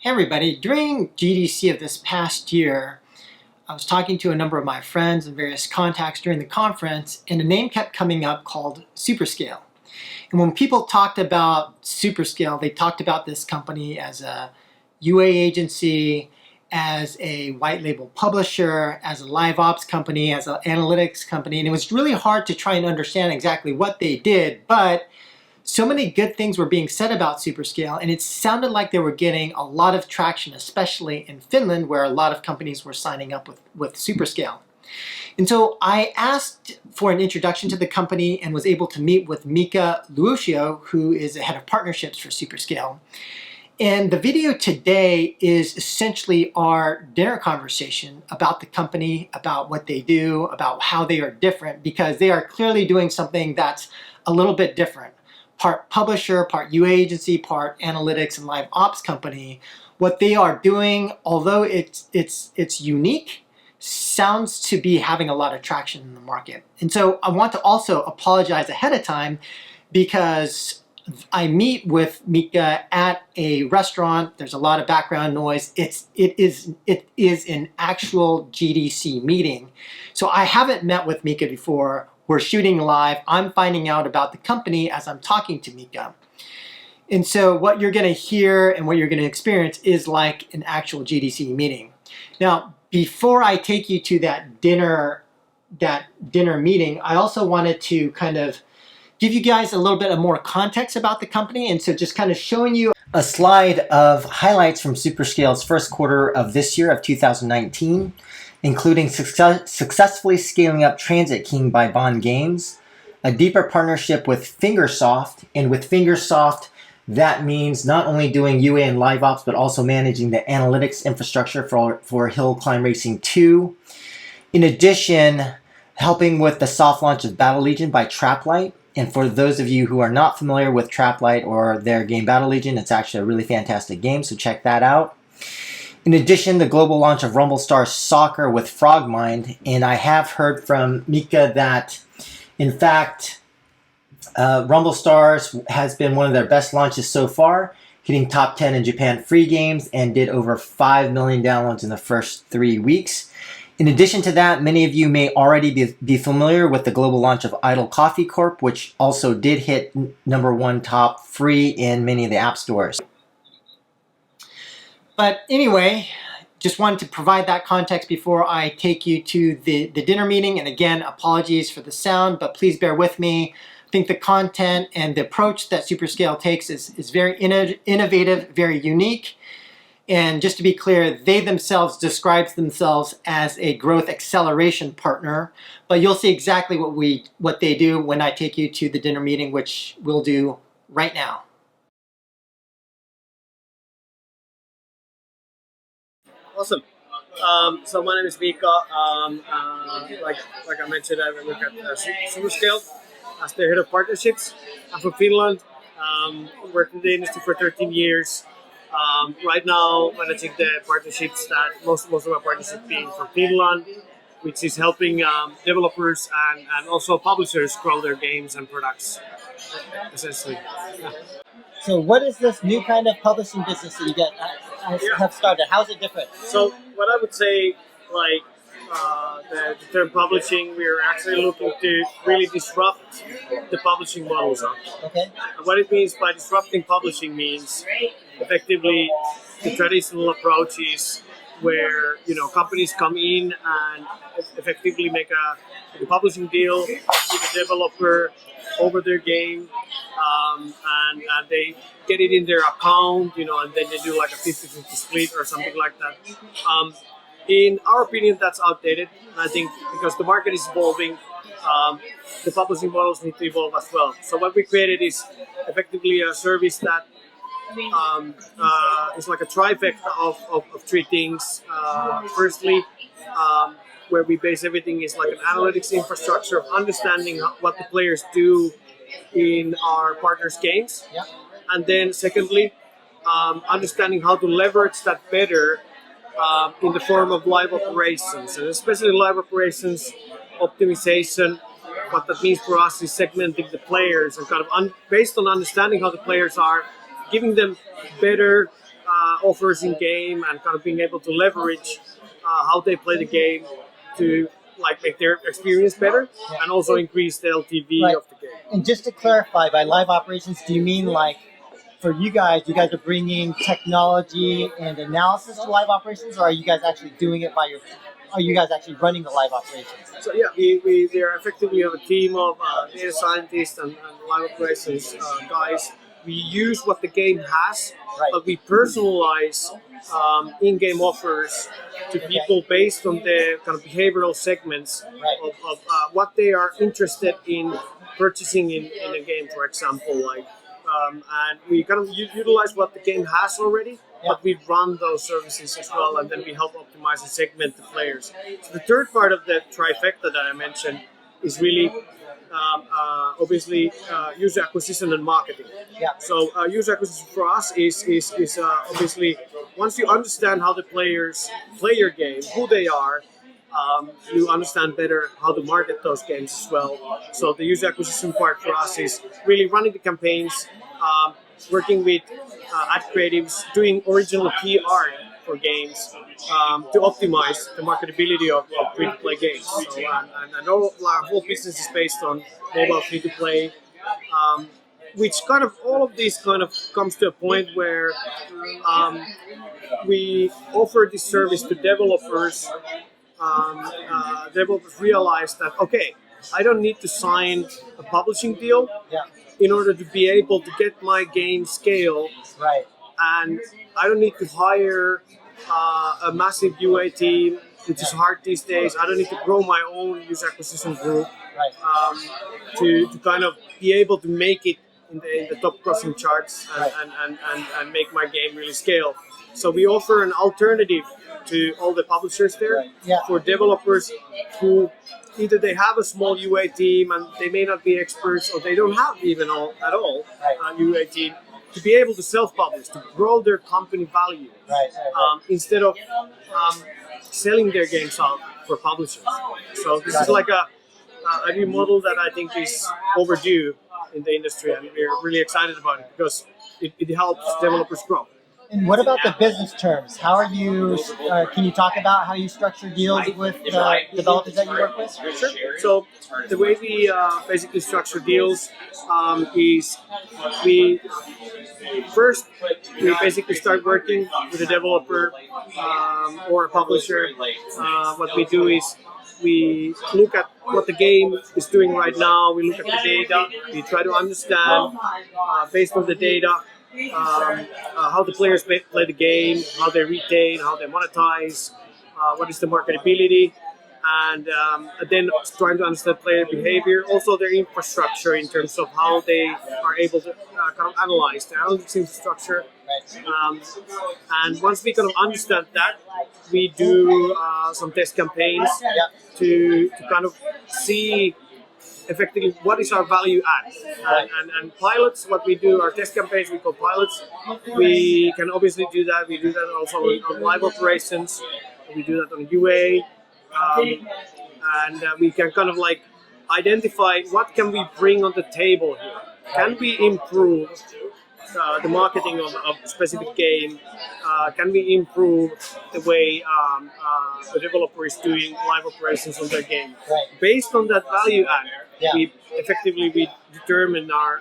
Hey everybody, during GDC of this past year, I was talking to a number of my friends and various contacts during the conference, and a name kept coming up called SuperScale. And when people talked about SuperScale, they talked about this company as a UA agency, as a white label publisher, as a live ops company, as an analytics company, and it was really hard to try and understand exactly what they did, but so many good things were being said about SuperScale, and it sounded like they were getting a lot of traction, especially in Finland, where a lot of companies were signing up with SuperScale. And so I asked for an introduction to the company and was able to meet with Mika Luusio, who is the head of partnerships for SuperScale. And the video today is essentially our dinner conversation about the company, about what they do, about how they are different, because they are clearly doing something that's a little bit different. Part publisher, part UA agency, part analytics and live ops company. What they are doing, although it's unique, sounds to be having a lot of traction in the market. And so I want to also apologize ahead of time because I meet with Mika at a restaurant. There's a lot of background noise. It is an actual GDC meeting. So I haven't met with Mika before. We're shooting live. I'm finding out about the company as I'm talking to Mika. And so what you're going to hear and what you're going to experience is like an actual GDC meeting. Now, before I take you to that dinner meeting, I also wanted to kind of give you guys a little bit of more context about the company. And so just kind of showing you a slide of highlights from SuperScale's first quarter of this year of 2019. Including successfully scaling up Transit King by Bond Games, a deeper partnership with Fingersoft, and with Fingersoft, that means not only doing UA and live ops, but also managing the analytics infrastructure for Hill Climb Racing 2. In addition, helping with the soft launch of Battle Legion by Traplight. And for those of you who are not familiar with Traplight or their game Battle Legion, it's actually a really fantastic game, so check that out. In addition, the global launch of Rumble Stars Soccer with FrogMind, and I have heard from Mika that, in fact, Rumble Stars has been one of their best launches so far, hitting top 10 in Japan free games and did over 5 million downloads in the first 3 weeks. In addition to that, many of you may already be familiar with the global launch of Idle Coffee Corp, which also did hit #1 top free in many of the app stores. But anyway, just wanted to provide that context before I take you to the dinner meeting. And again, apologies for the sound, but please bear with me. I think the content and the approach that SuperScale takes is very innovative, very unique. And just to be clear, they themselves describe themselves as a growth acceleration partner. But you'll see exactly what they do when I take you to the dinner meeting, which we'll do right now. Awesome. So my name is Mika. Like I mentioned, I work at SuperScale as the head of partnerships. I'm from Finland. Worked in the industry for 13 years. Right now, managing the partnerships that most of our partnerships being from Finland, which is helping developers and also publishers grow their games and products, essentially. Yeah. So what is this new kind of publishing business that you have started? How's it different? So what I would say, like the term publishing, we're actually looking to really disrupt the publishing models. Okay. And what it means by disrupting publishing means effectively the traditional approaches where companies come in and effectively make a publishing deal with a developer over their game, and they get it in their account, and then they do like a 50-50 split or something like that. In our opinion, that's outdated. And I think because the market is evolving, the publishing models need to evolve as well. So what we created is effectively a service that is like a trifecta of 3 things. Firstly, where we base everything is like an analytics infrastructure of understanding what the players do in our partners' games. Yeah. And then secondly, understanding how to leverage that better in the form of live operations, and especially live operations optimization. What that means for us is segmenting the players and kind of based on understanding how the players are, giving them better offers in game and kind of being able to leverage how they play the game to like make their experience better and also increase the LTV of the game. And just to clarify, by live operations, do you mean like for you guys are bringing technology and analysis to live operations, or are you guys actually doing it by are you guys actually running the live operations? So yeah, we are effectively have a team of data scientists and live operations guys. We use what the game has, but we personalize in-game offers to people based on the kind of behavioral segments of what they are interested in purchasing in a game, for example. And we kind of utilize what the game has already, but we run those services as well, and then we help optimize and segment the players. So the third part of the trifecta that I mentioned is really obviously user acquisition and marketing. So user acquisition for us is obviously once you understand how the players play your game, who they are, you understand better how to market those games as well. So the user acquisition part for us is really running the campaigns, working with ad creatives, doing original PR for games to optimize the marketability of free-to-play games. So, and our whole business is based on mobile free-to-play, which kind of all of this kind of comes to a point where we offer this service to developers. Developers realize that, okay, I don't need to sign a publishing deal in order to be able to get my game scale. And I don't need to hire a massive UA team, which is hard these days. I don't need to grow my own user acquisition group to kind of be able to make it in the top crossing charts and make my game really scale. So we offer an alternative to all the publishers there for developers who either they have a small UA team and they may not be experts, or they don't have even at all a UA team, to be able to self-publish, to grow their company value instead of selling their games out for publishers. So this is like a new model that I think is overdue in the industry, and we're really excited about it because it helps developers grow. And what about the business terms? How are you? Can you talk about how you structure deals with the developers that you work with? Sure. So the way we basically structure deals is we basically start working with a developer or a publisher. What we do is we look at what the game is doing right now. We look at the data. We try to understand based on the data how the players play the game, how they retain, how they monetize, what is the marketability, and then trying to understand player behavior, also their infrastructure in terms of how they are able to kind of analyze their analytics infrastructure. And once we kind of understand that, we do some test campaigns to kind of see effectively what is our value add. And pilots, what we do, our test campaigns we call pilots. We can obviously do that. We do that also on live operations. We do that on UA. And we can kind of like identify what can we bring on the table here. Can we improve the marketing of a specific game? Can we improve the way the developer is doing live operations on their game? Based on that value add, we determine our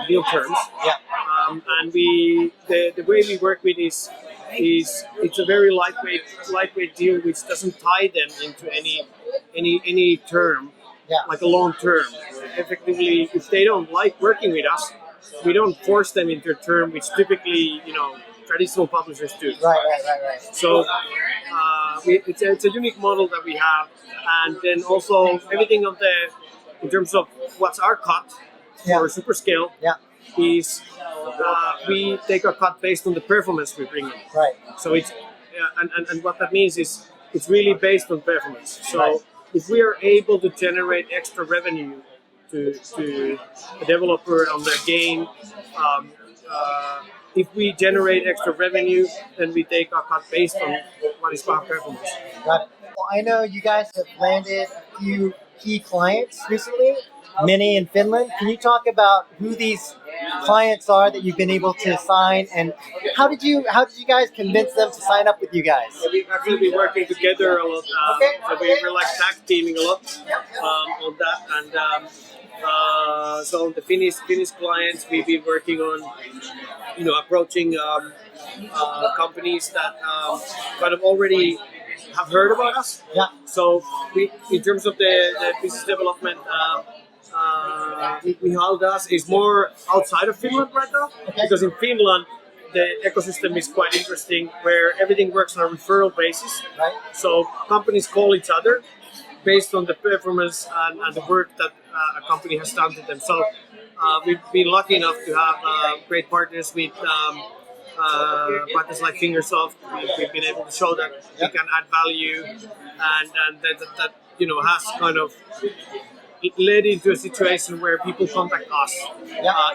deal terms. And the way we work with is it's a very lightweight deal, which doesn't tie them into any term, like a long term. Effectively, if they don't like working with us, we don't force them into a term, which typically, traditional publishers do. So it's a unique model that we have, and then also everything in terms of what's our cut for SuperScale is we take a cut based on the performance we bring in. So it's and what that means is it's really based on performance. So if we are able to generate extra revenue to a developer on their game, if we generate extra revenue, then we take our cut based on what is our performance. Got it. Well, I know you guys have landed a few key clients recently. many in Finland. Can you talk about who these clients are that you've been able to sign, and how did you guys convince them to sign up with you guys? We've actually been working together a lot. So we're like tag teaming a lot on that, and so on the Finnish clients, we've been working on approaching companies that kind of already have heard about us. Yeah. So in terms of the business development, Mihal does is more outside of Finland right now, because in Finland the ecosystem is quite interesting, where everything works on a referral basis. Right. So companies call each other based on the performance and the work that a company has done to them. So we've been lucky enough to have great partners with partners like Fingersoft. We've been able to show that we can add value, and that has kind of it led into a situation where people contact us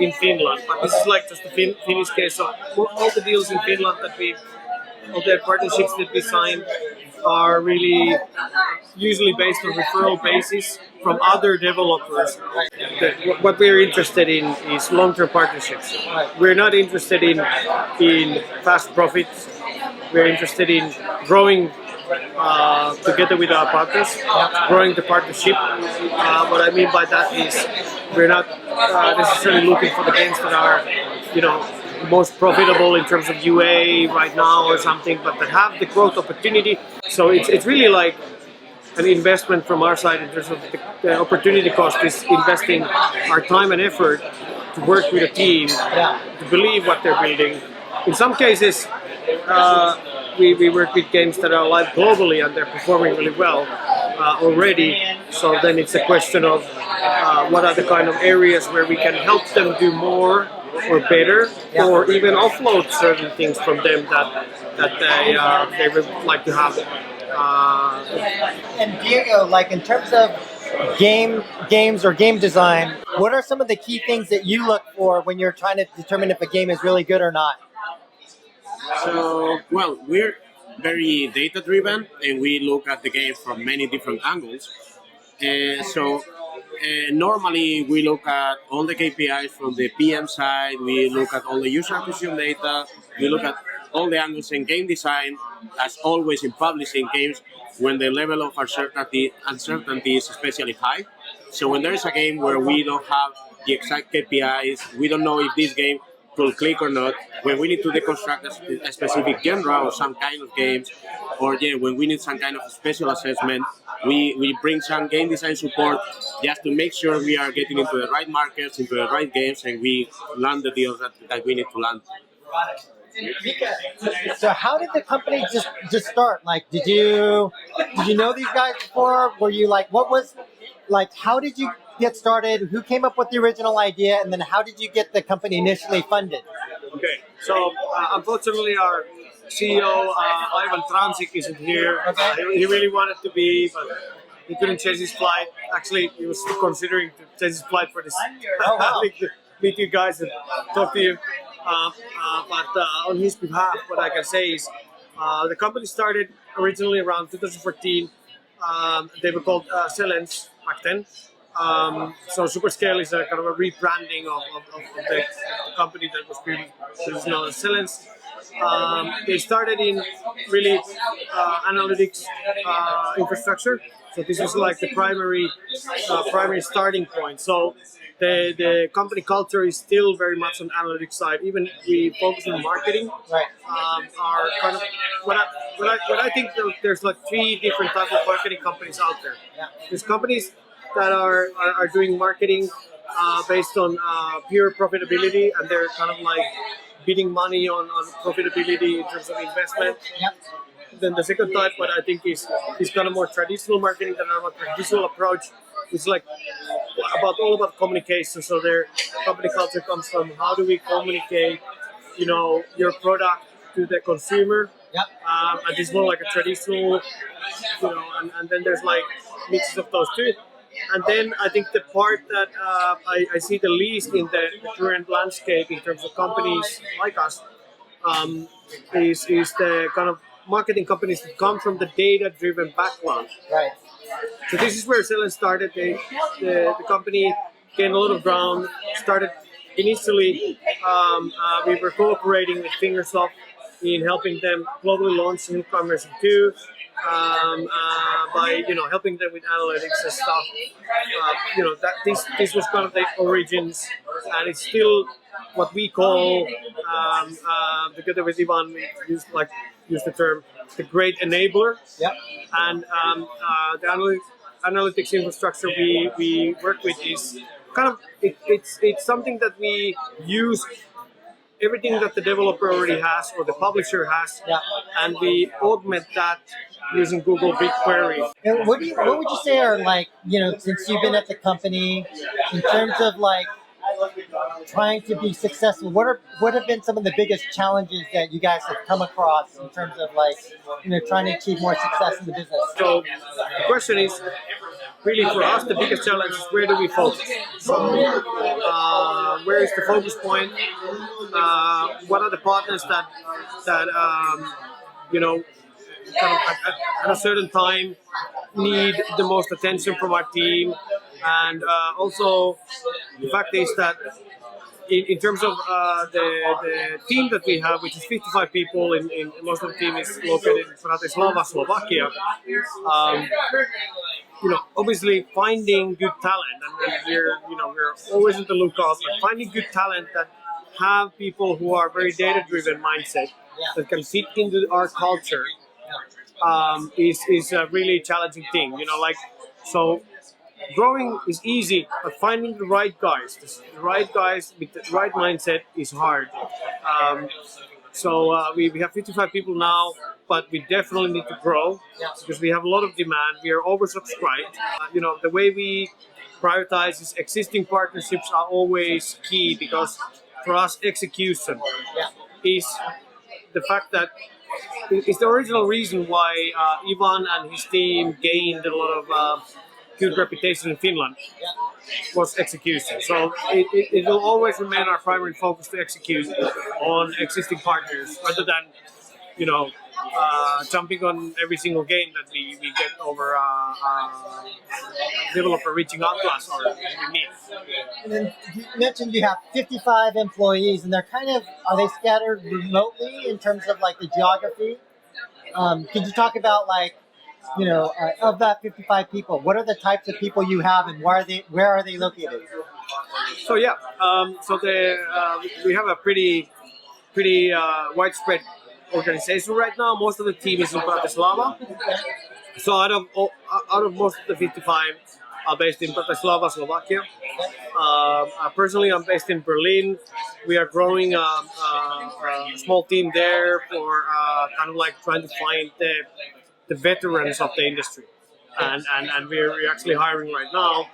in Finland. But this is like just the Finnish case. So all the deals in Finland all the partnerships that we signed are really usually based on referral basis from other developers. What we're interested in is long-term partnerships. We're not interested in fast profits. We're interested in growing together with our partners, growing the partnership. What I mean by that is we're not necessarily looking for the games that are, most profitable in terms of UA right now or something, but that have the growth opportunity. So it's really like an investment from our side in terms of the opportunity cost is investing our time and effort to work with a team, to believe what they're building. In some cases, we work with games that are live globally and they're performing really well already. So then it's a question of what are the kind of areas where we can help them do more or better, or even offload certain things from them that they would like to have. And Diego, like in terms of games or game design, what are some of the key things that you look for when you're trying to determine if a game is really good or not? So, well, we're very data driven and we look at the game from many different angles. Normally we look at all the KPIs from the PM side, we look at all the user acquisition data, we look at all the angles in game design, as always in publishing games, when the level of uncertainty is especially high. So when there is a game where we don't have the exact KPIs, we don't know if this game will click or not, when we need to deconstruct a specific genre or some kind of games, or when we need some kind of special assessment, we bring some game design support just to make sure we are getting into the right markets, into the right games, and we land the deals that we need to land. So how did the company just start? Like, did you know these guys before? Were you like, how did you get started? Who came up with the original idea, and then how did you get the company initially funded? Okay, so unfortunately our CEO Ivan Transik isn't here. He really wanted to be, but he couldn't change his flight. Actually, he was considering to change his flight for this. Meet you guys and talk to you. But on his behalf, what I can say is the company started originally around 2014. They were called Cellens back then. So SuperScale is a kind of a rebranding of the company that was previously known as Cellens. They started in really analytics infrastructure. So this was like the primary starting point. So the company culture is still very much on analytics side. Even we focus on marketing. Right. Are kind of what I think there's like three different types of marketing companies out there. Yeah. There's companies that are doing marketing based on pure profitability, and they're kind of like bidding money on profitability in terms of investment. Yep. Then the second type, what I think is kind of more traditional marketing, that are more traditional approach. It's like all about communication. So their company culture comes from how do we communicate, your product to the consumer. Yep. And it's more like a traditional, and then there's like mixes of those two. And then I think the part that I see the least in the current landscape in terms of companies like us is the kind of marketing companies that come from the data-driven background. Right. So this is where Selen started. The company gained a lot of ground. Started initially, we were cooperating with Fingersoft in helping them globally launch newcomers too, by helping them with analytics and stuff. That this was kind of the origins, and it's still what we call, together with Ivan, we use the term the great enabler. Yep. And the analytics infrastructure we work with is kind of it's something that we use everything that the developer already has or the publisher has, Yeah. and we augment that using Google BigQuery. And what would you say are like, since you've been at the company, in terms of like trying to be successful, what have been some of the biggest challenges that you guys have come across in terms of like, trying to achieve more success in the business? So the question is, really for us, the biggest challenge is where do we focus? So where is the focus point? What are the partners that kind of at a certain time need the most attention from our team? And also the fact is that in terms of the team that we have, which is 55 people, in most of the team is located in Bratislava, Slovakia. Obviously finding good talent, and we're always on the lookout, but finding good talent that have people who are very data-driven mindset that can fit into our culture is a really challenging thing. So growing is easy, but finding the right guys with the right mindset is hard. So we have 55 people now, but we definitely need to grow because we have a lot of demand. We are oversubscribed. The way we prioritize is existing partnerships are always key, because for us execution is the fact that it's the original reason why Ivan and his team gained a lot of good reputation in Finland was execution. So it will always remain our primary focus to execute on existing partners rather than jumping on every single game that we get over a developer reaching out to us or we meet. And then you mentioned you have 55 employees, and are they scattered remotely in terms of like the geography? Could you talk about like, of that 55 people, what are the types of people you have, and where are they located? So we have a pretty widespread organization right now. Most of the team is in Bratislava. So out of most of the 55 are based in Bratislava, Slovakia. Personally, I'm based in Berlin. We are growing a small team there for kind of like trying to find the veterans of the industry. And we're actually hiring right now.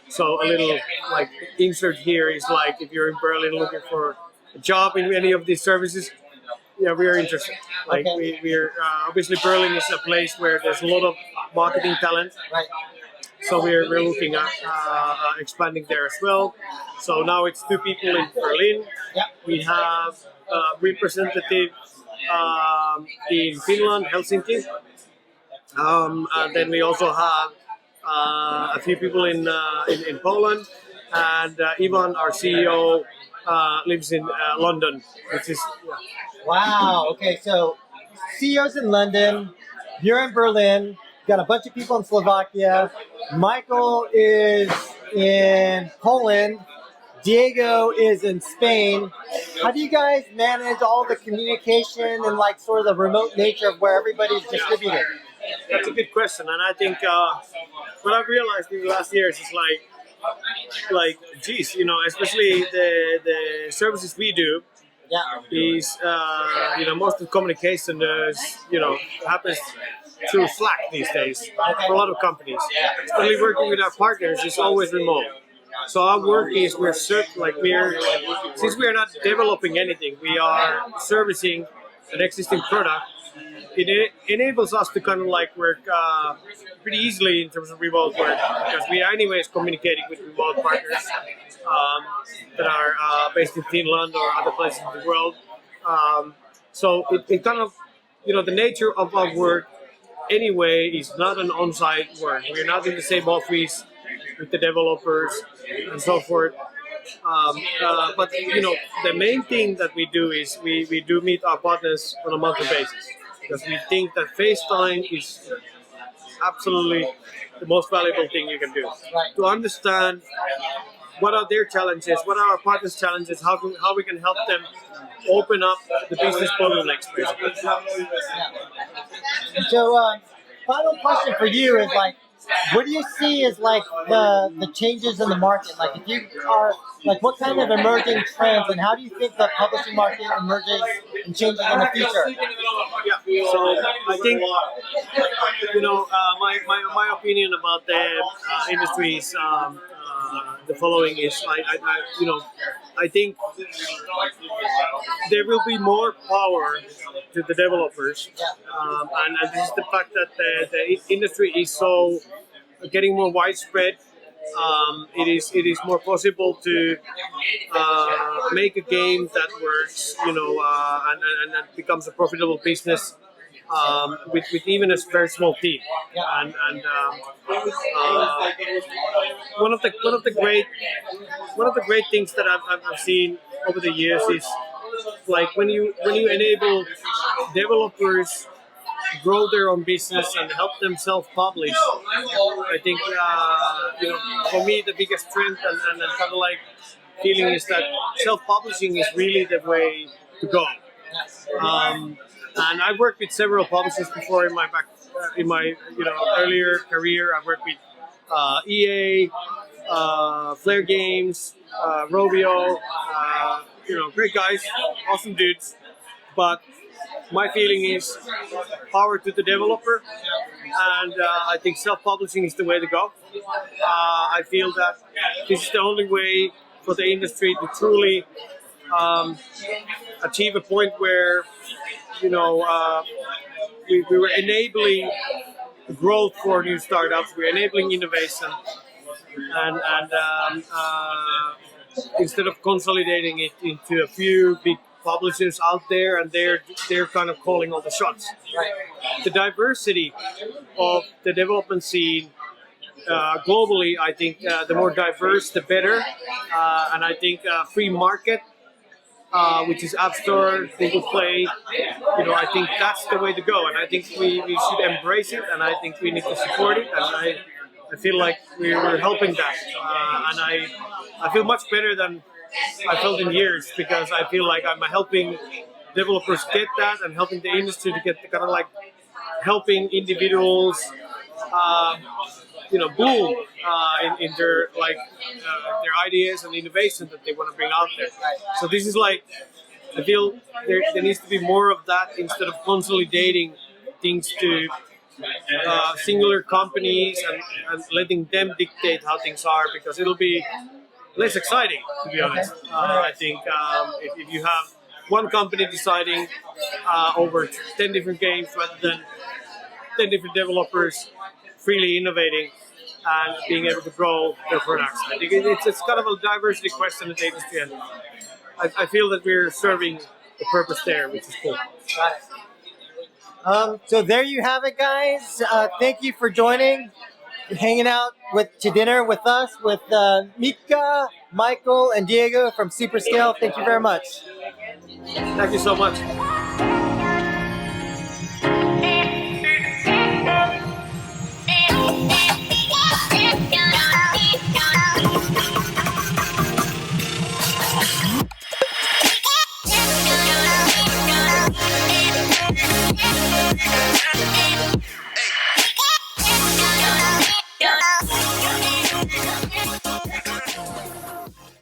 So a little like insert here is like, if you're in Berlin looking for a job in any of these services, we are interested. Like we're obviously Berlin is a place where there's a lot of marketing talent. Right. So we're looking at expanding there as well. So now it's 2 people in Berlin. Yep. We have a representative in Finland, Helsinki. And then we also have a few people in Poland, and Ivan, our CEO, lives in London, which is Wow. Okay, so CEO's in London, you're in Berlin, got a bunch of people in Slovakia. Michael is in Poland. Diego is in Spain. How do you guys manage all the communication and like sort of the remote nature of where everybody's distributed? That's a good question, and I think what I've realized in the last years is geez, especially the services we do. Is most of the communication happens through Slack these days for a lot of companies. Especially working with our partners is always remote. So our work is since we are not developing anything, we are servicing an existing product. It enables us to kind of like work pretty easily in terms of remote work, because we are anyways communicating with remote partners that are based in Finland or other places in the world. So it kind of the nature of our work anyway is not an on-site work. We're not in the same office with the developers and so forth. But the main thing that we do is we do meet our partners on a monthly basis because we think that FaceTime is absolutely the most valuable thing you can do to understand what are their challenges, what are our partners' challenges, how we can help them open up the business bottlenecks, basically. So, final question for you is like, what do you see as like the changes in the market? Like, if you are like, what kind of emerging trends, and how do you think the publishing market emerges and changes in the future? Yeah. So I think my opinion about the industry is the following: is I think there will be more power to the developers, and this is the fact that the industry is so getting more widespread. It is more possible to make a game that works, and that becomes a profitable business with even a very small team. And one of the great things that I've seen over the years is like when you enable developers grow their own business and help them self-publish. I think for me the biggest strength and kind of like feeling is that self-publishing is really the way to go. And I've worked with several publishers before in my earlier career. I worked with EA, Flare Games, Rovio, great guys, awesome dudes. But my feeling is power to the developer, and I think self-publishing is the way to go. I feel that this is the only way for the industry to truly achieve a point where we were enabling growth for new startups, we're enabling innovation, and instead of consolidating it into a few big publishers out there, and they're kind of calling all the shots. The diversity of the development scene globally, I think the more diverse, the better. And I think free market, which is App Store, Google Play, I think that's the way to go. And I think we should embrace it, and I think we need to support it. And I feel like we're helping that. And I feel much better than I felt in years, because I feel like I'm helping developers get that and helping the industry to get the kind of like helping individuals, boom in their their ideas and innovation that they want to bring out there. So this is like, I feel there needs to be more of that instead of consolidating things to singular companies and letting them dictate how things are, because it'll be less exciting, to be honest. I think if you have one company deciding over 10 different games rather than 10 different developers freely innovating and being able to grow their products. I think it's kind of a diversity question in the industry, and I feel that we're serving the purpose there, which is cool. So there you have it, guys. Thank you for joining, hanging out to dinner with us, with Mika, Michael, and Diego from SuperScale. Thank you very much. Thank you so much.